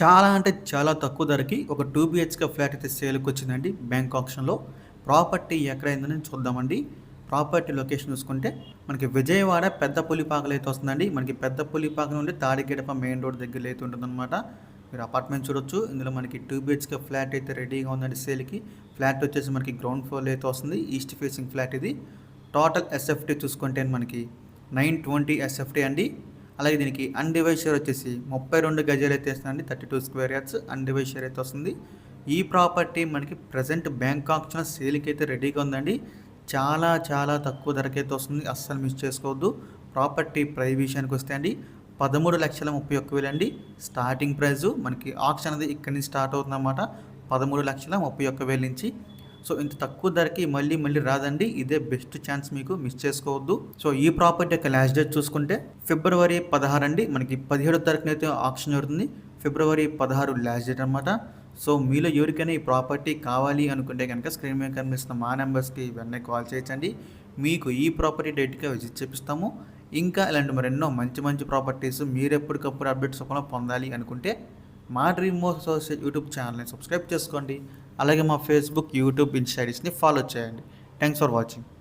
చాలా అంటే చాలా తక్కువ ధరకి ఒక 2 బీహెచ్‌కే ఫ్లాట్ అయితే సేల్‌కొచ్చిందండి బ్యాంక్ ఆక్షన్‌లో. ప్రాపర్టీ ఎక్కడైందని చూద్దామండి. ప్రాపర్టీ లొకేషన్ చూసుకుంటే మనకి విజయవాడ పెద్ద పులిపాకలో అయితే వస్తుందండి. మనకి పెద్ద పులిపాక నుండి తాడిగడప మెయిన్ రోడ్ దగ్గరలో అయితే ఉంటుందన్నమాట. మీరు అపార్ట్మెంట్ చూడొచ్చు. ఇందులో మనకి 2 బీహెచ్‌కే ఫ్లాట్ అయితే రెడీగా ఉందండి సేల్‌కి. ఫ్లాట్ వచ్చేసి మనకి గ్రౌండ్ ఫ్లోర్‌లో అయితే వస్తుంది. ఈస్ట్ ఫేసింగ్ ఫ్లాట్ ఇది. టోటల్ ఎస్ఎఫ్టీ చూసుకుంటే మనకి 920 ఎస్ఎఫ్టీ అండి. అలాగే దీనికి అన్‌డివైడ్ షేర్ వచ్చేసి 32 గజాలు అయితే వస్తుందండి. 32 స్క్వేర్ యార్డ్స్ అన్‌డివైడ్ షేర్ అయితే వస్తుంది. ఈ ప్రాపర్టీ మనకి ప్రెజెంట్ బ్యాంక్ ఆక్షన్ సేల్‌కి అయితే రెడీగా ఉందండి. చాలా చాలా తక్కువ ధరకైతే వస్తుంది. అస్సలు మిస్ చేసుకోవద్దు. ప్రాపర్టీ ప్రైస్ విషయానికి వస్తే అండి 13,31,000 అండి స్టార్టింగ్ ప్రైజు. మనకి ఆక్షన్ అనేది ఇక్కడి నుంచి స్టార్ట్ అవుతుందన్నమాట. 13,31,000 నుంచి. సో ఇంత తక్కువ ధరకి మళ్ళీ మళ్ళీ రాదండి. ఇదే బెస్ట్ ఛాన్స్, మీకు మిస్ చేసుకోవద్దు. సో ఈ ప్రాపర్టీ యొక్క లాస్ట్ డేట్ చూసుకుంటే ఫిబ్రవరి 16 అండి. మనకి 17 తారీఖునైతే ఆక్షన్ జరుగుతుంది. ఫిబ్రవరి 16 లాస్ట్ డేట్ అనమాట. సో మీలో ఎవరికైనా ఈ ప్రాపర్టీ కావాలి అనుకుంటే కనుక స్క్రీన్ మీద కనిపిస్తున్న మా నెంబర్స్కి వెంటనే కాల్ చేయొచ్చండి. మీకు ఈ ప్రాపర్టీ డేట్గా విజిట్ చేపిస్తాము. ఇంకా ఇలాంటి మరెన్నో మంచి మంచి ప్రాపర్టీస్ మీరు ఎప్పటికప్పుడు అప్డేట్స్ కూడా పొందాలి అనుకుంటే మా డ్రీమ్ మోర్ అసోసియేట్ యూట్యూబ్ ఛానల్ని సబ్స్క్రైబ్ చేసుకోండి. అలాగే మా ఫేస్బుక్, యూట్యూబ్, ఇన్స్టా ఐడీస్ని ఫాలో చేయండి. Thanks for watching.